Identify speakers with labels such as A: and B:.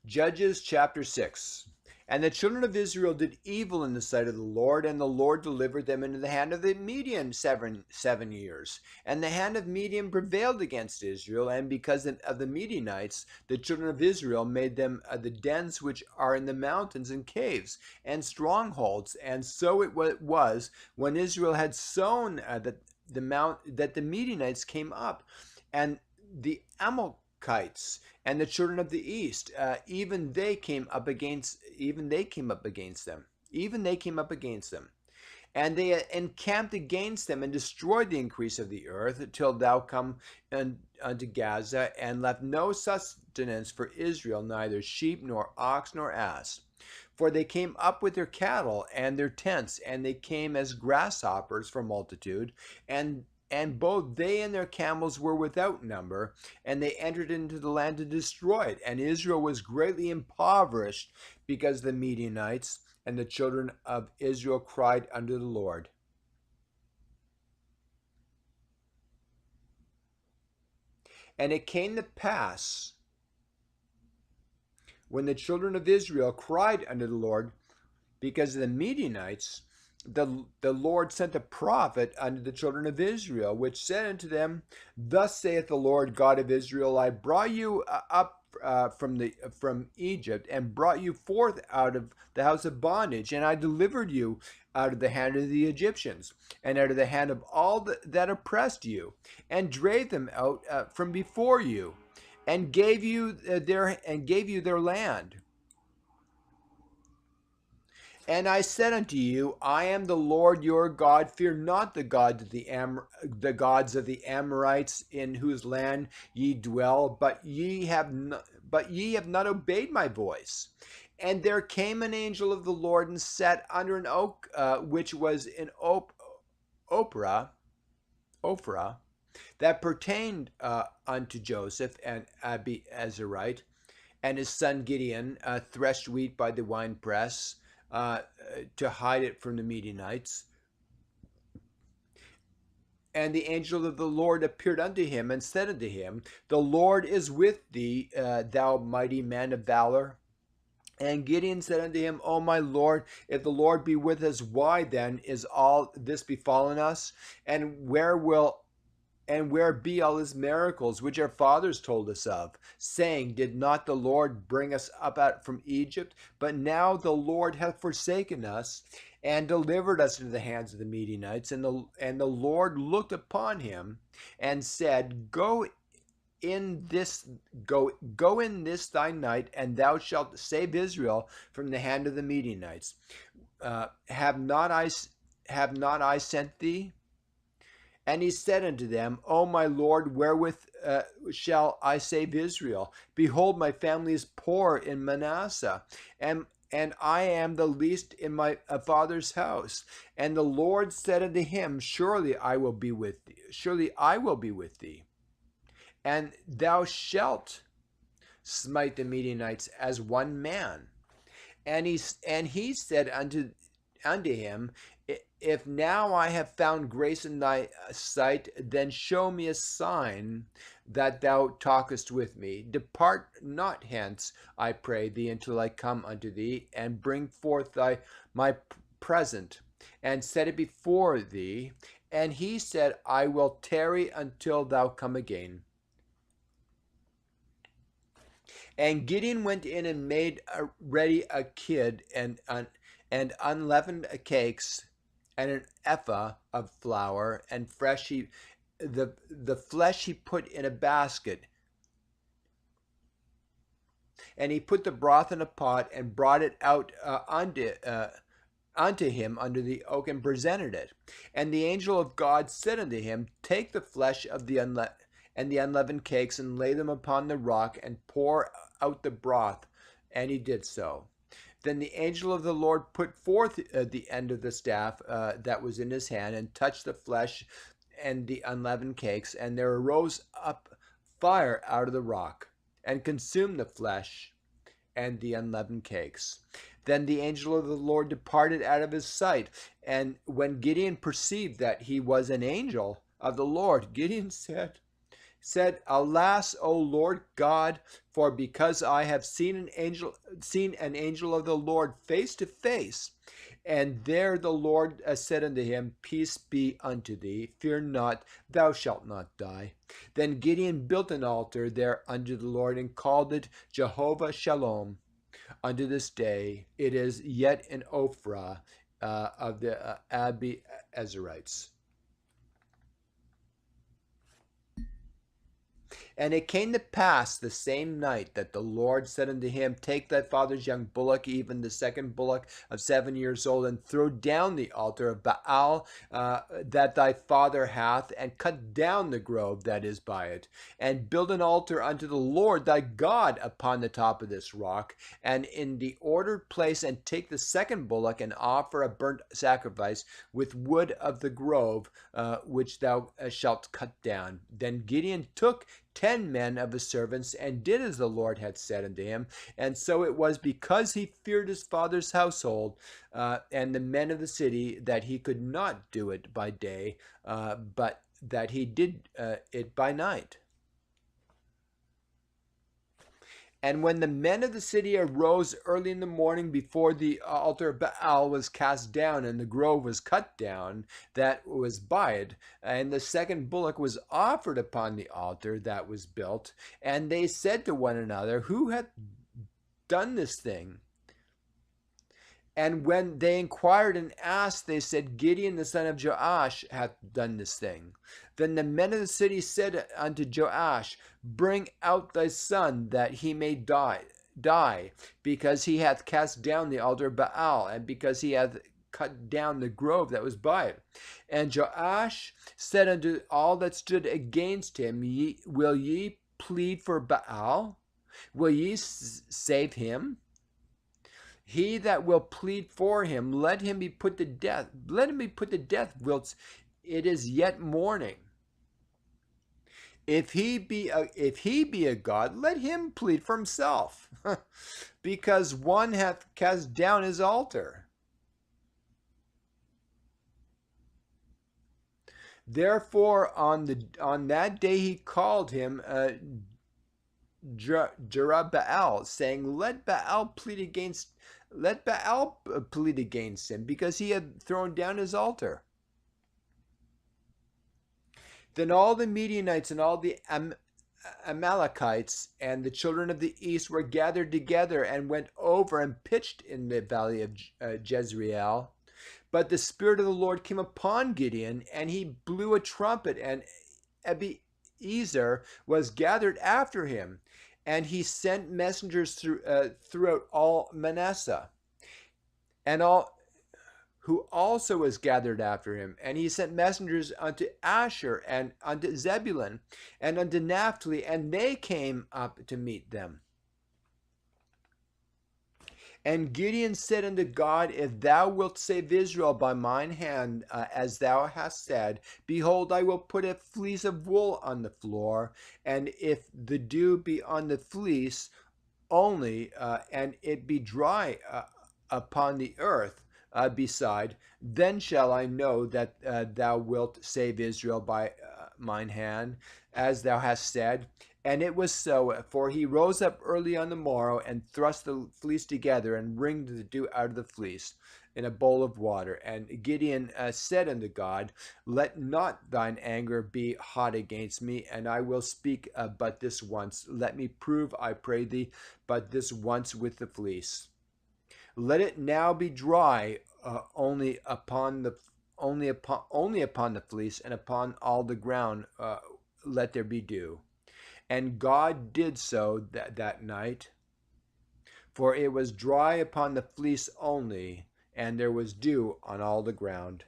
A: Judges chapter 6. And the children of Israel did evil in the sight of the Lord, and the Lord delivered them into the hand of the Median seven years. And the hand of Median prevailed against Israel, and because of the Medianites, the children of Israel made them the dens which are in the mountains and caves and strongholds. And so it was when Israel had sown that the Medianites came up, and the Amalekites and the children of the east, even they came up against them. And they encamped against them and destroyed the increase of the earth till thou come unto Gaza, and left no sustenance for Israel, neither sheep nor ox nor ass. For they came up with their cattle and their tents, and they came as grasshoppers for multitude, and both they and their camels were without number, and they entered into the land to destroy it. And Israel was greatly impoverished because the Midianites, and the children of Israel cried unto the Lord. And it came to pass, when the children of Israel cried unto the Lord because of the Midianites, the Lord sent a prophet unto the children of Israel, which said unto them, Thus saith the Lord God of Israel, I brought you up from Egypt, and brought you forth out of the house of bondage, and I delivered you out of the hand of the Egyptians, and out of the hand of all that oppressed you, and drave them out from before you, and gave you their land. And I said unto you, I am the Lord your God. Fear not the gods of the Amorites, in whose land ye dwell, but ye have not obeyed my voice. And there came an angel of the Lord and sat under an oak, which was in Ophrah, that pertained unto Joseph and Abiezrite, and his son Gideon threshed wheat by the winepress, to hide it from the Midianites. And the angel of the Lord appeared unto him and said unto him, The Lord is with thee, thou mighty man of valor. And Gideon said unto him, O my Lord, if the Lord be with us, why then is all this befallen us? And where be all his miracles which our fathers told us of, saying, Did not the Lord bring us up out from Egypt? But now the Lord hath forsaken us, and delivered us into the hands of the Midianites. And the Lord looked upon him, and said, Go in this thy night, and thou shalt save Israel from the hand of the Midianites. Have not I sent thee? And he said unto them, O my Lord, wherewith shall I save Israel? Behold, my family is poor in Manasseh, and I am the least in my father's house. And the Lord said unto him, Surely I will be with thee, and thou shalt smite the Midianites as one man. And he said unto him, If now I have found grace in thy sight, then show me a sign that thou talkest with me. Depart not hence, I pray thee, until I come unto thee, and bring forth my present, and set it before thee. And he said, I will tarry until thou come again. And Gideon went in and made ready a kid and unleavened cakes, and an ephah of flour, and the flesh he put in a basket. And he put the broth in a pot, and brought it out unto him under the oak, and presented it. And the angel of God said unto him, Take the flesh of the unleavened cakes, and lay them upon the rock, and pour out the broth. And he did so. Then the angel of the Lord put forth the end of the staff that was in his hand, and touched the flesh and the unleavened cakes, and there arose up fire out of the rock, and consumed the flesh and the unleavened cakes. Then the angel of the Lord departed out of his sight. And when Gideon perceived that he was an angel of the Lord, Gideon said said, Alas, O Lord God, for because I have seen an angel of the Lord face to face. And there the Lord said unto him, Peace be unto thee, fear not, thou shalt not die. Then Gideon built an altar there unto the Lord, and called it Jehovah Shalom. Unto this day it is yet in Ophrah of the Abiezrites. And it came to pass the same night that the Lord said unto him, Take thy father's young bullock, even the second bullock of 7 years old, and throw down the altar of Baal that thy father hath, and cut down the grove that is by it, and build an altar unto the Lord thy God upon the top of this rock, and in the ordered place, and take the second bullock, and offer a burnt sacrifice with wood of the grove which thou shalt cut down. Then Gideon took 10 men of his servants, and did as the Lord had said unto him. And so it was because he feared his father's household and the men of the city, that he could not do it by day, but that he did it by night. And when the men of the city arose early in the morning, before the altar of Baal was cast down and the grove was cut down that was by it, and the second bullock was offered upon the altar that was built, and they said to one another, Who hath done this thing? And when they inquired and asked, they said, Gideon the son of Joash hath done this thing. Then the men of the city said unto Joash, Bring out thy son, that he may die, because he hath cast down the altar of Baal, and because he hath cut down the grove that was by it. And Joash said unto all that stood against him, Will ye plead for Baal? Will ye save him? He that will plead for him, let him be put to death. Let him be put to death whilst it is yet morning. If he be a god, let him plead for himself, because one hath cast down his altar. Therefore, on that day he called him Jerubbaal, saying, Let Baal plead against him, because he had thrown down his altar. Then all the Midianites and all the Amalekites and the children of the east were gathered together, and went over and pitched in the valley of Jezreel. But the Spirit of the Lord came upon Gideon, and he blew a trumpet, and Abiezer was gathered after him. And he sent messengers throughout all Manasseh, and all who also was gathered after him. And he sent messengers unto Asher, and unto Zebulun, and unto Naphtali, and they came up to meet them. And Gideon said unto God, If thou wilt save Israel by mine hand, as thou hast said, behold, I will put a fleece of wool on the floor, and if the dew be on the fleece only, and it be dry upon the earth beside, then shall I know that thou wilt save Israel by mine hand, as thou hast said. And it was so, for he rose up early on the morrow, and thrust the fleece together, and wringed the dew out of the fleece in a bowl of water. And Gideon said unto God, Let not thine anger be hot against me, and I will speak but this once. Let me prove, I pray thee, but this once with the fleece. Let it now be dry only upon the fleece, and upon all the ground let there be dew. And God did so that night, for it was dry upon the fleece only, and there was dew on all the ground.